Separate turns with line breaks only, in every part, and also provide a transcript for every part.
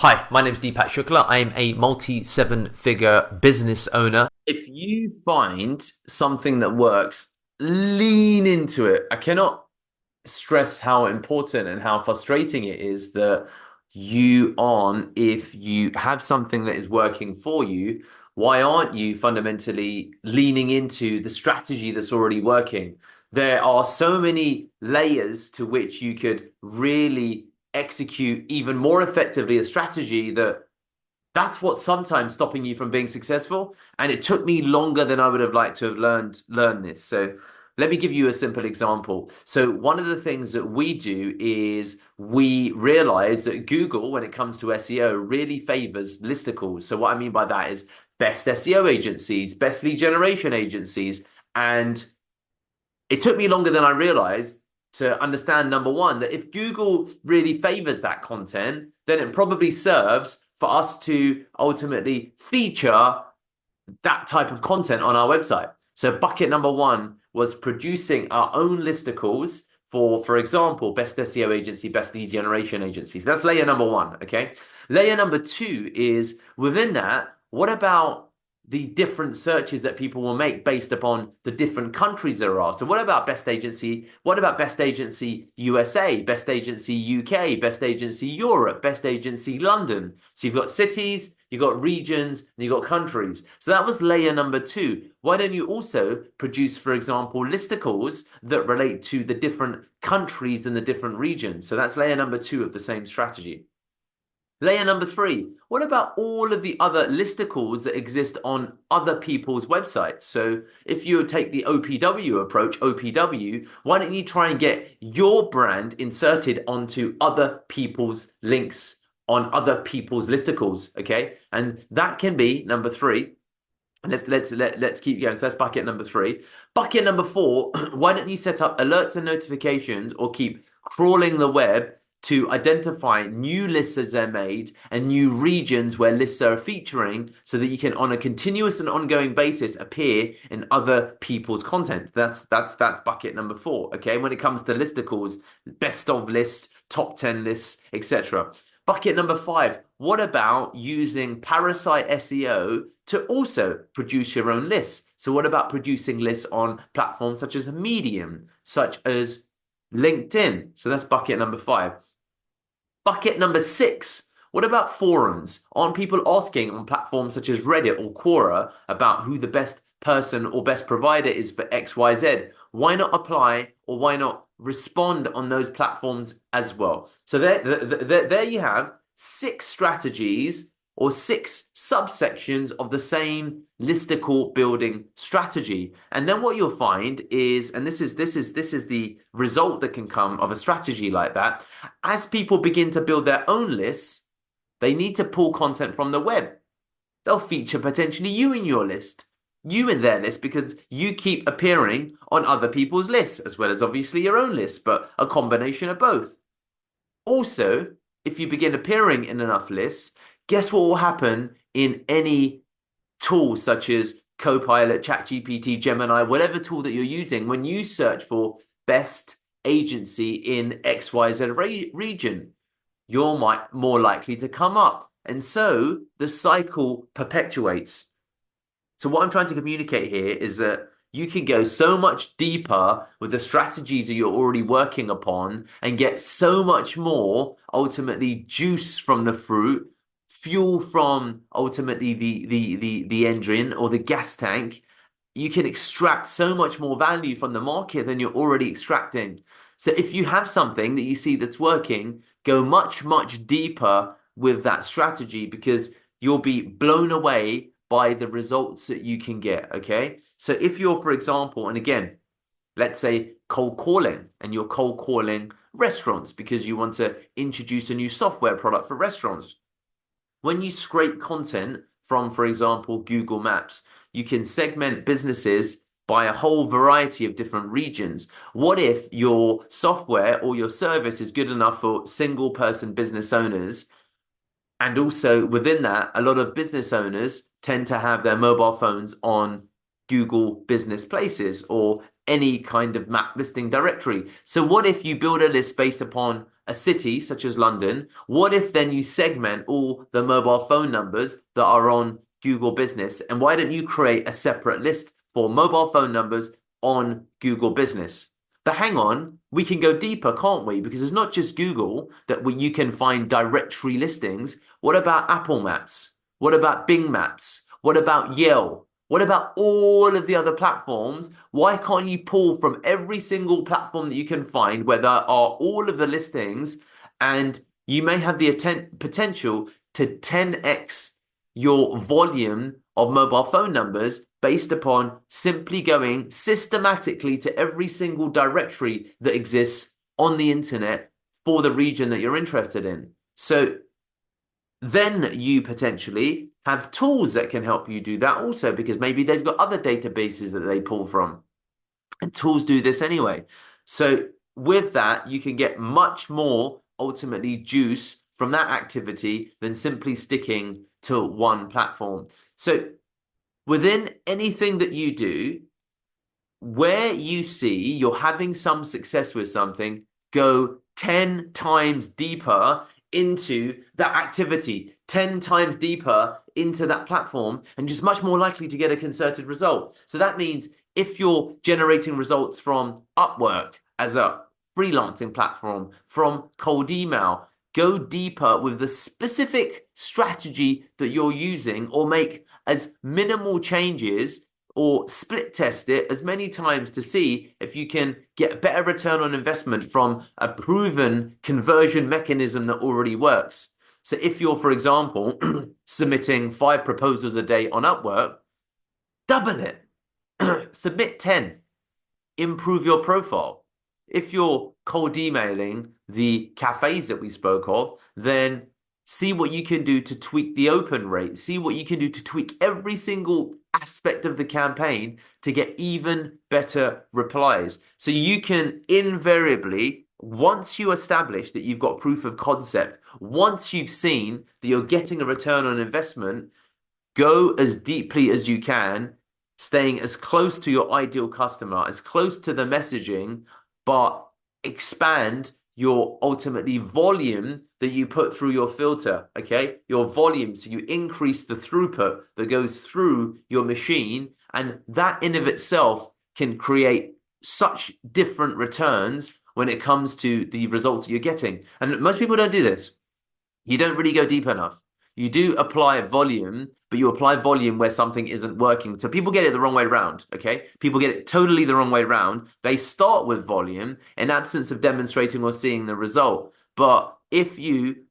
Hi, my name is Deepak Shukla. I am a multi-seven-figure business owner. If you find something that works, lean into it. I cannot stress how important and how frustrating it is that if you have something that is working for you, why aren't you fundamentally leaning into the strategy that's already working? There are so many layers to which you could really execute even more effectively a strategy that's what's sometimes stopping you from being successful. And it took me longer than I would have liked to have learned this. So let me give you a simple example. So one of the things that we do is we realize that Google, when it comes to SEO, really favors listicles. So what I mean by that is best SEO agencies, best lead generation agencies. And it took me longer than I realized to understand, number one, that if Google really favors that content, then it probably serves for us to ultimately feature that type of content on our website. So bucket number one was producing our own listicles for example, best SEO agency, best lead generation agencies. That's layer number one, okay? Layer number two is within that, what about the different searches that people will make based upon the different countries there are? So what about best agency? What about best agency USA, best agency UK, best agency Europe, best agency London? So you've got cities, you've got regions, and you've got countries. So that was layer number two. Why don't you also produce, for example, listicles that relate to the different countries and the different regions? So that's layer number two of the same strategy. Layer number three, what about all of the other listicles that exist on other people's websites? So if you take the OPW approach, OPW, why don't you try and get your brand inserted onto other people's links on other people's listicles, okay? And that can be number three. And let's keep going. So that's bucket number three. Bucket number four, why don't you set up alerts and notifications or keep crawling the web to identify new lists as they're made and new regions where lists are featuring so that you can, on a continuous and ongoing basis, appear in other people's content. That's bucket number four. Okay. When it comes to listicles, best of lists, top 10 lists, etc. Bucket number five, what about using Parasite SEO to also produce your own lists? So what about producing lists on platforms such as Medium, such as LinkedIn? So that's bucket number five. Bucket number six, what about forums? Aren't people asking on platforms such as Reddit or Quora about who the best person or best provider is for XYZ? Why not apply or why not respond on those platforms as well? So there you have six strategies or six subsections of the same listicle building strategy. And then what you'll find is, and this is the result that can come of a strategy like that, as people begin to build their own lists, they need to pull content from the web. They'll feature potentially you in your list, you in their list, because you keep appearing on other people's lists, as well as obviously your own list, but a combination of both. Also, if you begin appearing in enough lists, guess what will happen in any tool such as Copilot, ChatGPT, Gemini, whatever tool that you're using, when you search for best agency in XYZ region, you're more likely to come up. And so the cycle perpetuates. So what I'm trying to communicate here is that you can go so much deeper with the strategies that you're already working upon and get so much more ultimately juice from the fruit, fuel from ultimately the engine or the gas tank. You can extract so much more value from the market than you're already extracting. So if you have something that you see that's working, go much deeper with that strategy because you'll be blown away by the results that you can get. Okay. So if you're, for example, and again, let's say cold calling and you're cold calling restaurants because you want to introduce a new software product for restaurants. When you scrape content from, for example, Google Maps, you can segment businesses by a whole variety of different regions. What if your software or your service is good enough for single person business owners? And also within that, a lot of business owners tend to have their mobile phones on Google Business Places or any kind of map listing directory. So what if you build a list based upon a city such as London, what if then you segment all the mobile phone numbers that are on Google Business? And why don't you create a separate list for mobile phone numbers on Google Business? But hang on, we can go deeper, can't we? Because it's not just Google that you can find directory listings. What about Apple Maps? What about Bing Maps? What about Yelp? What about all of the other platforms? Why can't you pull from every single platform that you can find where there are all of the listings, and you may have the potential to 10x your volume of mobile phone numbers based upon simply going systematically to every single directory that exists on the internet for the region that you're interested in. So then you potentially have tools that can help you do that also, because maybe they've got other databases that they pull from. And tools do this anyway. So with that, you can get much more ultimately juice from that activity than simply sticking to one platform. So within anything that you do, where you see you're having some success with something, go 10 times deeper into that activity, 10 times deeper into that platform, and just much more likely to get a concerted result. So that means if you're generating results from Upwork as a freelancing platform, from cold email, go deeper with the specific strategy that you're using, or make as minimal changes or split test it as many times to see if you can get a better return on investment from a proven conversion mechanism that already works. So if you're, for example, submitting 5 proposals a day on Upwork, double it. Submit 10. Improve your profile. If you're cold emailing the cafes that we spoke of, then see what you can do to tweak the open rate. See what you can do to tweak every single aspect of the campaign to get even better replies. So you can invariably, once you establish that you've got proof of concept, once you've seen that you're getting a return on investment, go as deeply as you can, staying as close to your ideal customer, as close to the messaging, but expand your ultimately volume that you put through your filter, okay? Your volume, so you increase the throughput that goes through your machine, and that in of itself can create such different returns when it comes to the results you're getting. And most people don't do this. You don't really go deep enough. You do apply volume, but you apply volume where something isn't working. So people get it the wrong way around, okay? People get it totally the wrong way around. They start with volume in absence of demonstrating or seeing the result. But if you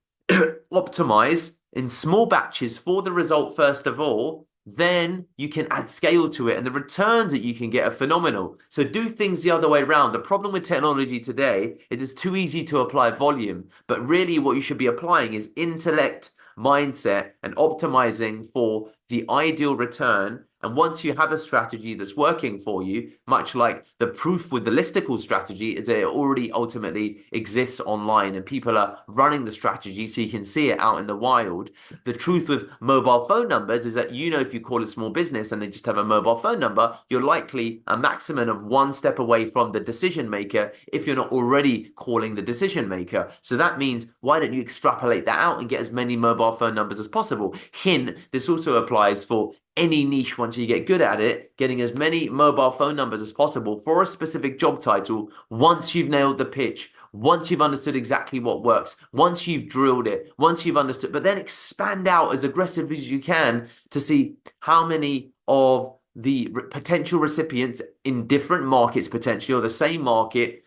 optimize in small batches for the result first of all, then you can add scale to it, and the returns that you can get are phenomenal. So do things the other way around. The problem with technology today is it's too easy to apply volume, but really what you should be applying is intellect, mindset, and optimizing for the ideal return. And once you have a strategy that's working for you, much like the proof with the listicle strategy is that it already ultimately exists online and people are running the strategy so you can see it out in the wild. The truth with mobile phone numbers is that, you know, if you call it small business and they just have a mobile phone number, you're likely a maximum of 1 step away from the decision maker if you're not already calling the decision maker. So that means, why don't you extrapolate that out and get as many mobile phone numbers as possible? Hint, this also applies for any niche. Once you get good at it, getting as many mobile phone numbers as possible for a specific job title, once you've nailed the pitch, once you've understood exactly what works, once you've drilled it, once you've understood, but then expand out as aggressively as you can to see how many of the potential recipients in different markets, potentially, or the same market,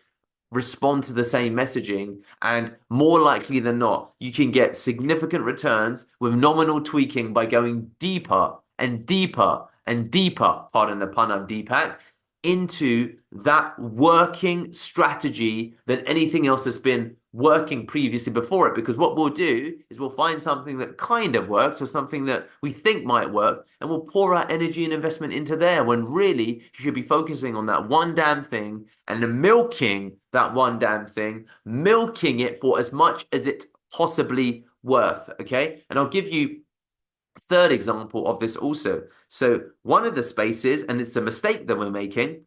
respond to the same messaging, and more likely than not, you can get significant returns with nominal tweaking by going deeper and deeper and deeper, pardon the pun on Deepak, into that working strategy than anything else that's been working previously before it. Because what we'll do is we'll find something that kind of works or something that we think might work, and we'll pour our energy and investment into there, when really you should be focusing on that one damn thing and milking that one damn thing, milking it for as much as it's possibly worth, okay? And I'll give you a third example of this also. So one of the spaces, and it's a mistake that we're making,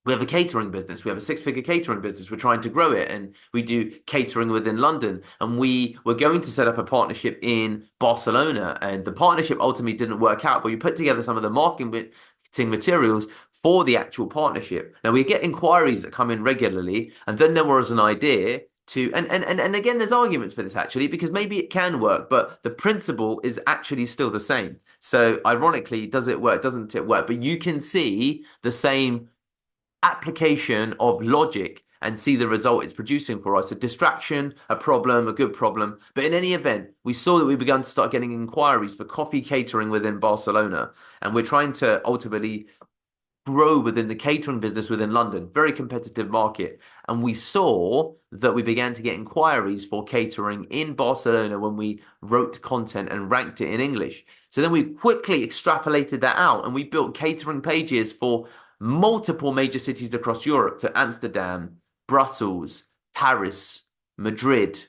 We have a catering business. We have a six-figure catering business. We're trying to grow it, and we do catering within London. And we were going to set up a partnership in Barcelona, and the partnership ultimately didn't work out. But we put together some of the marketing materials for the actual partnership. Now we get inquiries that come in regularly, and then there was an idea to, and again, there's arguments for this actually, because maybe it can work, but the principle is actually still the same. So ironically, does it work? Doesn't it work? But you can see the same application of logic and see the result it's producing for us. A distraction, a problem, a good problem. But in any event, we saw that we began to start getting inquiries for coffee catering within Barcelona. And we're trying to ultimately grow within the catering business within London, very competitive market. And we saw that we began to get inquiries for catering in Barcelona when we wrote content and ranked it in English. So then we quickly extrapolated that out and we built catering pages for multiple major cities across Europe, to Amsterdam, Brussels, Paris, Madrid,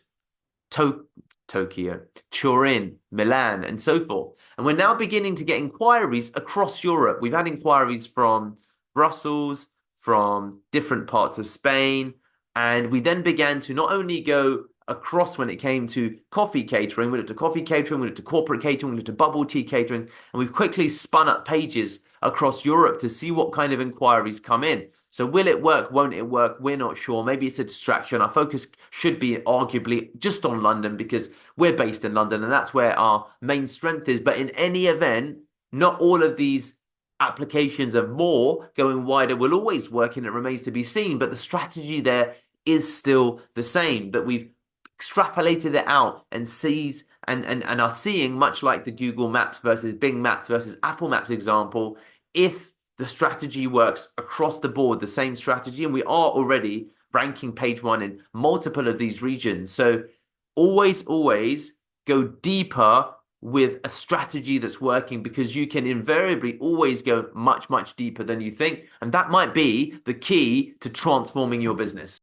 to Tokyo, Turin, Milan, and so forth. And we're now beginning to get inquiries across Europe. We've had inquiries from Brussels, from different parts of Spain, and we then began to not only go across when it came to coffee catering, we looked at coffee catering, we looked at corporate catering, we looked at bubble tea catering, and we've quickly spun up pages across Europe to see what kind of inquiries come in. So will it work? Won't it work? We're not sure. Maybe it's a distraction. Our focus should be arguably just on London because we're based in London and that's where our main strength is. But in any event, not all of these applications of more going wider will always work, and it remains to be seen. But the strategy there is still the same, that we've extrapolated it out and are seeing, much like the Google Maps versus Bing Maps versus Apple Maps example, if the strategy works across the board, the same strategy, and we are already ranking page one in multiple of these regions. So always go deeper with a strategy that's working, because you can invariably always go much deeper than you think. And that might be the key to transforming your business.